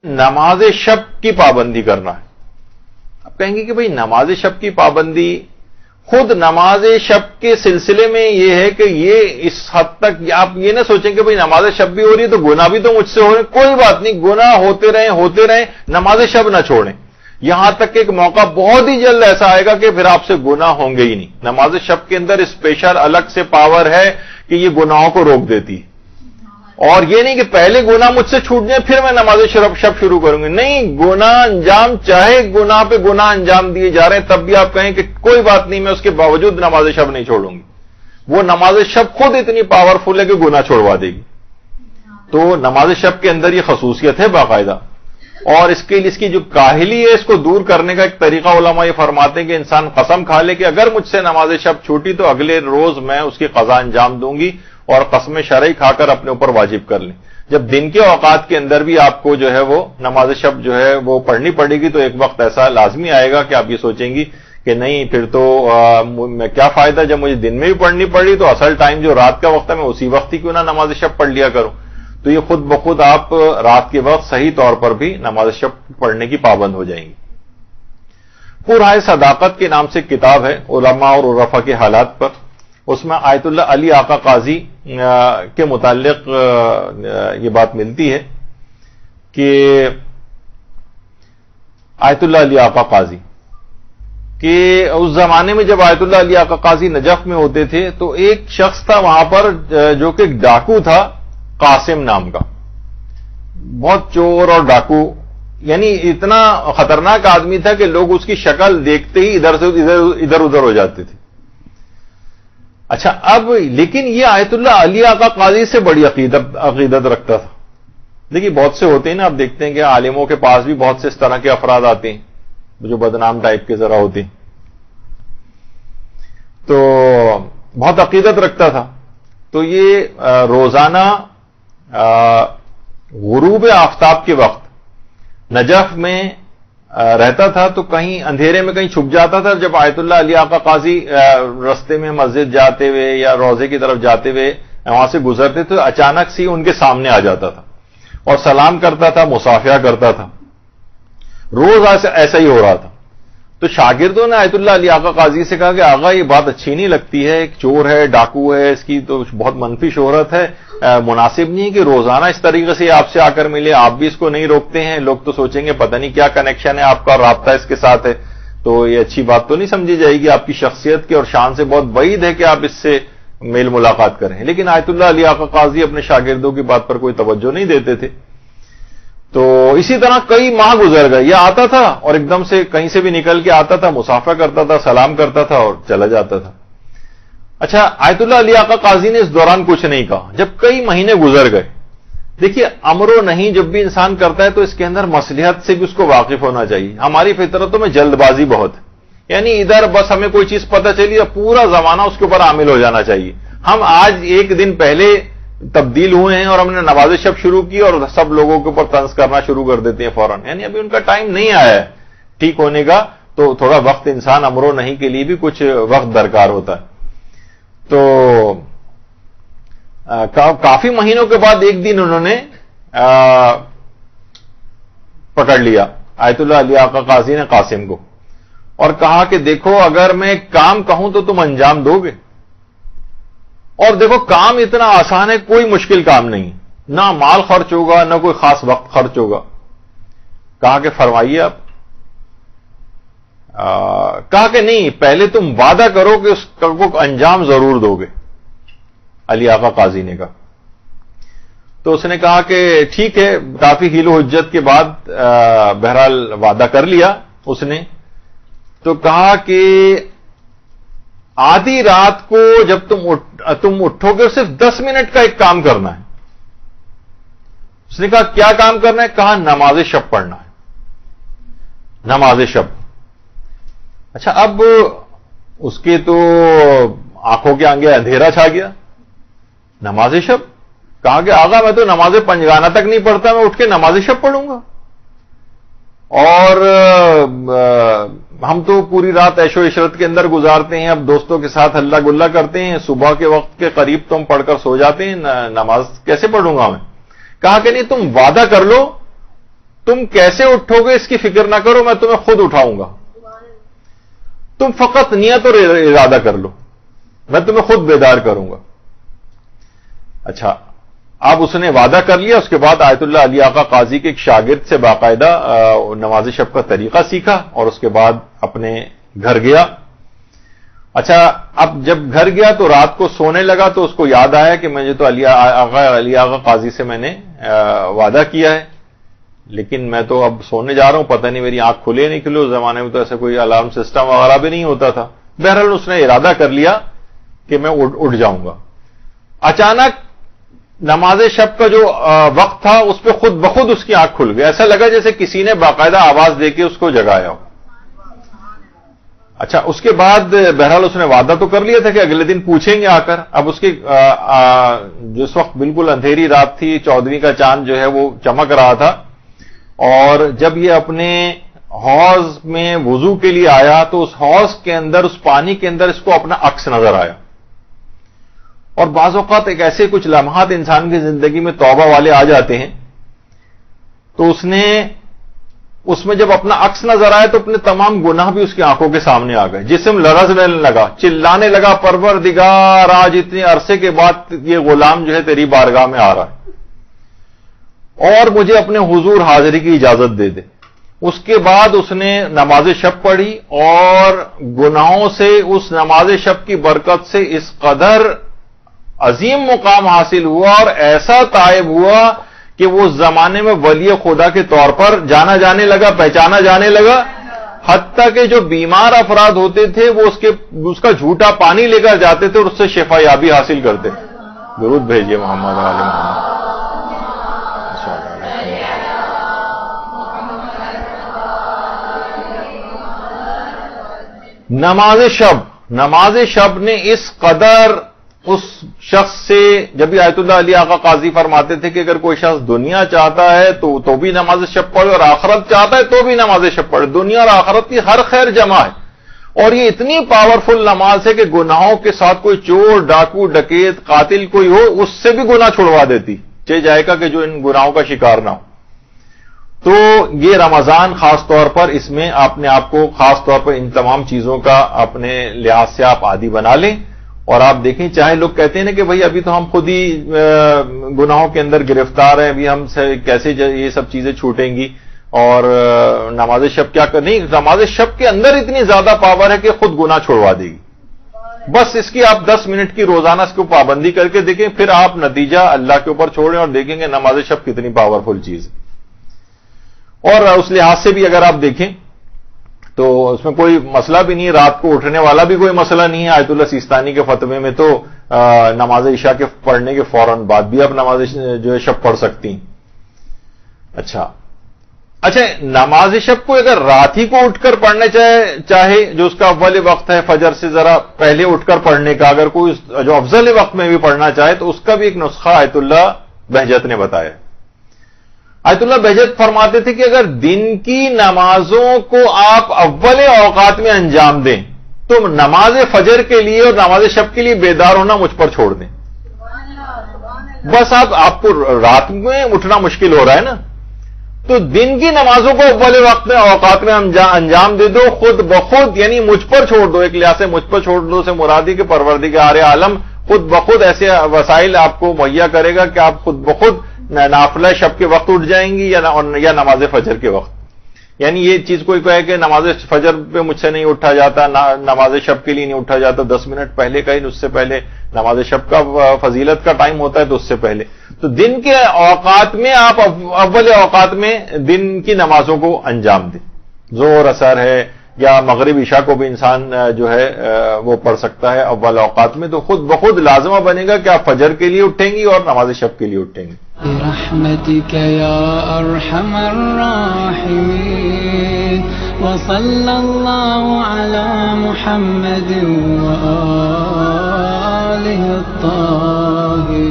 نماز شب کی پابندی کرنا ہے. آپ کہیں گے کہ بھئی نماز شب کی پابندی، خود نماز شب کے سلسلے میں یہ ہے کہ یہ اس حد تک آپ یہ نہ سوچیں کہ بھئی نماز شب بھی ہو رہی ہے تو گناہ بھی تو مجھ سے ہو رہے ہیں. کوئی بات نہیں، گناہ ہوتے رہیں، نماز شب نہ چھوڑیں. یہاں تک کہ ایک موقع بہت ہی جلد ایسا آئے گا کہ پھر آپ سے گناہ ہوں گے ہی نہیں. نماز شب کے اندر اسپیشل الگ سے پاور ہے کہ یہ گناہوں کو روک دیتی ہے. اور یہ نہیں کہ پہلے گناہ مجھ سے چھوٹ جائیں پھر میں نماز شب شروع کروں گی. نہیں، گناہ انجام، چاہے گناہ پہ گناہ انجام دیے جا رہے ہیں تب بھی آپ کہیں کہ کوئی بات نہیں، میں اس کے باوجود نماز شب نہیں چھوڑوں گی. وہ نماز شب خود اتنی پاورفل ہے کہ گناہ چھوڑوا دے گی. تو نماز شب کے اندر یہ خصوصیت ہے باقاعدہ. اور اس کی جو کاہلی ہے اس کو دور کرنے کا ایک طریقہ علماء یہ فرماتے ہیں کہ انسان قسم کھا لے کہ اگر مجھ سے نماز شب چھوٹی تو اگلے روز میں اس کی قضا انجام دوں گی، اور قسم شرعی کھا کر اپنے اوپر واجب کر لیں. جب دن کے اوقات کے اندر بھی آپ کو جو ہے وہ نماز شب جو ہے وہ پڑھنی پڑے گی تو ایک وقت ایسا لازمی آئے گا کہ آپ یہ سوچیں گی کہ نہیں پھر تو میں کیا فائدہ، جب مجھے دن میں بھی پڑھنی پڑی تو اصل ٹائم جو رات کا وقت ہے میں اسی وقت ہی کیوں نہ نماز شب پڑھ لیا کروں. تو یہ خود بخود آپ رات کے وقت صحیح طور پر بھی نماز شب پڑھنے کی پابند ہو جائیں گی. پورائے صداقت کے نام سے کتاب ہے علماء اور عرفا کے حالات پر. اس میں آیت اللہ علی آقا قاضی کے متعلق یہ بات ملتی ہے کہ آیت اللہ علی آقا قاضی کہ اس زمانے میں جب آیت اللہ علی آقا قاضی نجف میں ہوتے تھے تو ایک شخص تھا وہاں پر جو کہ ایک ڈاکو تھا قاسم نام کا. بہت چور اور ڈاکو، یعنی اتنا خطرناک آدمی تھا کہ لوگ اس کی شکل دیکھتے ہی ادھر ادھر ہو جاتے تھے. اچھا اب لیکن یہ آیت اللہ علی آقا قاضی سے بڑی عقیدت رکھتا تھا. دیکھیے بہت سے ہوتے ہیں نا، آپ دیکھتے ہیں کہ عالموں کے پاس بھی بہت سے اس طرح کے افراد آتے ہیں جو بدنام ٹائپ کے ذرا ہوتے ہیں. تو بہت عقیدت رکھتا تھا. تو یہ روزانہ غروب آفتاب کے وقت نجف میں رہتا تھا تو کہیں اندھیرے میں کہیں چھپ جاتا تھا. جب آیت اللہ علی آقا قاضی رستے میں مسجد جاتے ہوئے یا روضے کی طرف جاتے ہوئے وہاں سے گزرتے تو اچانک سے ان کے سامنے آ جاتا تھا اور سلام کرتا تھا، مصافحہ کرتا تھا. روز ایسا ہی ہو رہا تھا. تو شاگردوں نے آیت اللہ علی آقا قاضی سے کہا کہ آقا یہ بات اچھی نہیں لگتی ہے، ایک چور ہے، ڈاکو ہے، اس کی تو بہت منفی شہرت ہے، مناسب نہیں ہے کہ روزانہ اس طریقے سے آپ سے آ کر ملے، آپ بھی اس کو نہیں روکتے ہیں، لوگ تو سوچیں گے پتہ نہیں کیا کنیکشن ہے آپ کا، رابطہ اس کے ساتھ ہے، تو یہ اچھی بات تو نہیں سمجھی جائے گی، آپ کی شخصیت کی اور شان سے بہت بعید ہے کہ آپ اس سے میل ملاقات کریں. لیکن آیت اللہ علی آقا قاضی اپنے شاگردوں کی بات پر کوئی توجہ نہیں دیتے تھے. تو اسی طرح کئی ماہ گزر گئے. یہ آتا تھا اور ایک دم سے کہیں سے بھی نکل کے آتا تھا، مصافحہ کرتا تھا، سلام کرتا تھا اور چلا جاتا تھا. اچھا آیت اللہ علی آقا قاضی نے اس دوران کچھ نہیں کہا. جب کئی مہینے گزر گئے، دیکھیے امر و نہیں جب بھی انسان کرتا ہے تو اس کے اندر مصلحت سے بھی اس کو واقف ہونا چاہیے. ہماری فطرتوں میں جلد بازی بہت ہے، یعنی ادھر بس ہمیں کوئی چیز پتہ چلی اور پورا زمانہ اس کے اوپر عامل ہو جانا چاہیے. ہم آج ایک دن پہلے تبدیل ہوئے ہیں اور ہم نے نماز شب شروع کی اور سب لوگوں کے اوپر طنز کرنا شروع کر دیتے ہیں فوراً. یعنی ابھی ان کا ٹائم نہیں آیا ہے ٹھیک ہونے کا، تو تھوڑا وقت انسان امر و نہیں کے لیے بھی کچھ وقت درکار ہوتا ہے. تو کافی مہینوں کے بعد ایک دن انہوں نے پکڑ لیا آیت اللہ علی آقا قاضی نے قاسم کو اور کہا کہ دیکھو اگر میں ایک کام کہوں تو تم انجام دو گے، اور دیکھو کام اتنا آسان ہے، کوئی مشکل کام نہیں، نہ مال خرچ ہوگا نہ کوئی خاص وقت خرچ ہوگا. کہا کہ فرمائیے آپ. کہا کہ نہیں، پہلے تم وعدہ کرو کہ اس کو انجام ضرور دو گے. علی آقا قاضی نے کہا. تو اس نے کہا کہ ٹھیک ہے. کافی حیل و حجت کے بعد بہرحال وعدہ کر لیا اس نے. تو کہا کہ آدھی رات کو جب تم اٹھو گے صرف 10 منٹ کا ایک کام کرنا ہے. اس نے کہا کیا کام کرنا ہے؟ کہا نماز شب پڑھنا ہے. نماز شب. اچھا اب اس کے تو آنکھوں کے آگے اندھیرا چھا گیا. نماز شب. کہا کہ آقا میں تو نماز پنجگانہ تک نہیں پڑھتا، میں اٹھ کے نماز شب پڑھوں گا، اور ہم تو پوری رات عیش و عشرت کے اندر گزارتے ہیں، اب دوستوں کے ساتھ ہلہ گلہ کرتے ہیں، صبح کے وقت کے قریب تم پڑھ کر سو جاتے ہیں، نماز کیسے پڑھوں گا میں؟ کہا کہ نہیں، تم وعدہ کر لو تم کیسے اٹھو گے اس کی فکر نہ کرو، میں تمہیں خود اٹھاؤں گا، تم فقط نیت اور ارادہ کر لو، میں تمہیں خود بیدار کروں گا. اچھا، اب اس نے وعدہ کر لیا. اس کے بعد آیت اللہ علی آقا قاضی کے ایک شاگرد سے باقاعدہ نماز شب کا طریقہ سیکھا اور اس کے بعد اپنے گھر گیا. اچھا، اب جب گھر گیا تو رات کو سونے لگا تو اس کو یاد آیا کہ مجھے تو علی آقا قاضی سے میں نے وعدہ کیا ہے، لیکن میں تو اب سونے جا رہا ہوں، پتہ نہیں میری آنکھ کھلے نہیں کھلے. اس زمانے میں تو ایسا کوئی الارم سسٹم وغیرہ بھی نہیں ہوتا تھا. بہرحال اس نے ارادہ کر لیا کہ میں اٹھ جاؤں گا. اچانک نماز شب کا جو وقت تھا اس پہ خود بخود اس کی آنکھ کھل گئی. ایسا لگا جیسے کسی نے باقاعدہ آواز دے کے اس کو جگایا ہو. اچھا، اس کے بعد بہرحال اس نے وعدہ تو کر لیا تھا کہ اگلے دن پوچھیں گے آ کر. اب اس کے جس وقت بالکل اندھیری رات تھی، 14ویں کا چاند جو ہے وہ چمک رہا تھا، اور جب یہ اپنے حوض میں وضو کے لیے آیا تو اس حوض کے اندر، اس پانی کے اندر اس کو اپنا عکس نظر آیا. اور بعض اوقات ایک ایسے کچھ لمحات انسان کی زندگی میں توبہ والے آ جاتے ہیں، تو اس میں جب اپنا عکس نظر آیا تو اپنے تمام گناہ بھی اس کی آنکھوں کے سامنے آ گئے. جسم لرزنے لگا، چلانے لگا، پروردگار آج اتنے عرصے کے بعد یہ غلام جو ہے تیری بارگاہ میں آ رہا ہے اور مجھے اپنے حضور حاضری کی اجازت دے دے. اس کے بعد اس نے نماز شب پڑھی اور گناہوں سے اس نماز شب کی برکت سے اس قدر عظیم مقام حاصل ہوا اور ایسا تائب ہوا کہ وہ اس زمانے میں ولی خدا کے طور پر جانا جانے لگا، پہچانا جانے لگا. حتیٰ کہ جو بیمار افراد ہوتے تھے وہ اس کا جھوٹا پانی لے کر جاتے تھے اور اس سے شفا یابی حاصل کرتے. درود بھیجیے محمد علیہ محمد. نماز شب نے اس قدر اس شخص سے، جب آیت اللہ علی آقا قاضی فرماتے تھے کہ اگر کوئی شخص دنیا چاہتا ہے تو بھی نماز شب پڑھے اور آخرت چاہتا ہے تو بھی نماز شب پڑھے. دنیا اور آخرت کی ہر خیر جمع ہے. اور یہ اتنی پاورفل نماز ہے کہ گناہوں کے ساتھ کوئی چور، ڈاکو، ڈکیت، قاتل کوئی ہو اس سے بھی گناہ چھڑوا دیتی، چاہے جائے گا کہ جو ان گناہوں کا شکار نہ ہو. تو یہ رمضان خاص طور پر اس میں آپ نے آپ کو خاص طور پر ان تمام چیزوں کا اپنے لحاظ سے آپ عادی بنا لیں. اور آپ دیکھیں، چاہے لوگ کہتے ہیں نا کہ بھئی ابھی تو ہم خود ہی گناہوں کے اندر گرفتار ہیں، ابھی ہم سے کیسے یہ سب چیزیں چھوٹیں گی اور نماز شب کیا کرنی. نماز شب کے اندر اتنی زیادہ پاور ہے کہ خود گناہ چھوڑوا دے گی. بس اس کی آپ 10 منٹ کی روزانہ اس کو پابندی کر کے دیکھیں، پھر آپ نتیجہ اللہ کے اوپر چھوڑیں اور دیکھیں گے نماز شب کتنی پاورفل چیز ہے. اور اس لحاظ سے بھی اگر آپ دیکھیں تو اس میں کوئی مسئلہ بھی نہیں ہے، رات کو اٹھنے والا بھی کوئی مسئلہ نہیں ہے. آیت اللہ سیستانی کے فتوے میں تو نماز عشاء کے پڑھنے کے فوراً بعد بھی آپ نماز جو ہے شب پڑھ سکتی ہیں. اچھا، نماز شب کو اگر رات ہی کو اٹھ کر پڑھنے چاہے جو اس کا اول وقت ہے فجر سے ذرا پہلے اٹھ کر پڑھنے کا، اگر کوئی جو افضل وقت میں بھی پڑھنا چاہے تو اس کا بھی ایک نسخہ آیت اللہ بہجت نے بتایا. آیت اللہ بہجت فرماتے تھے کہ اگر دن کی نمازوں کو آپ اول اوقات میں انجام دیں تو نماز فجر کے لیے اور نماز شب کے لیے بیدار ہونا مجھ پر چھوڑ دیں. بس آپ کو رات میں اٹھنا مشکل ہو رہا ہے نا، تو دن کی نمازوں کو اول وقت میں اوقات میں انجام دے دو، خود بخود، یعنی مجھ پر چھوڑ دو. ایک لحاظ سے مجھ پر چھوڑ دو سے مرادی کے پروردگار عالم خود بخود ایسے وسائل آپ کو مہیا کرے گا کہ آپ خود بخود نافلہ شب کے وقت اٹھ جائیں گی یا نماز فجر کے وقت. یعنی یہ چیز کوئی کہے کہ نماز فجر پہ مجھ سے نہیں اٹھا جاتا، نماز شب کے لیے نہیں اٹھا جاتا، 10 منٹ پہلے کہیں اس سے پہلے نماز شب کا فضیلت کا ٹائم ہوتا ہے تو اس سے پہلے. تو دن کے اوقات میں آپ اول اوقات میں دن کی نمازوں کو انجام دیں. ظہر، عصر ہے یا مغرب عشاء کو بھی انسان جو ہے وہ پڑھ سکتا ہے اول اوقات میں، تو خود بخود لازمہ بنے گا کہ آپ فجر کے لیے اٹھیں گی اور نماز شب کے لیے اٹھیں گے. برحمتك يا أرحم الراحمين وصلى الله على محمد وآله الطاهرين.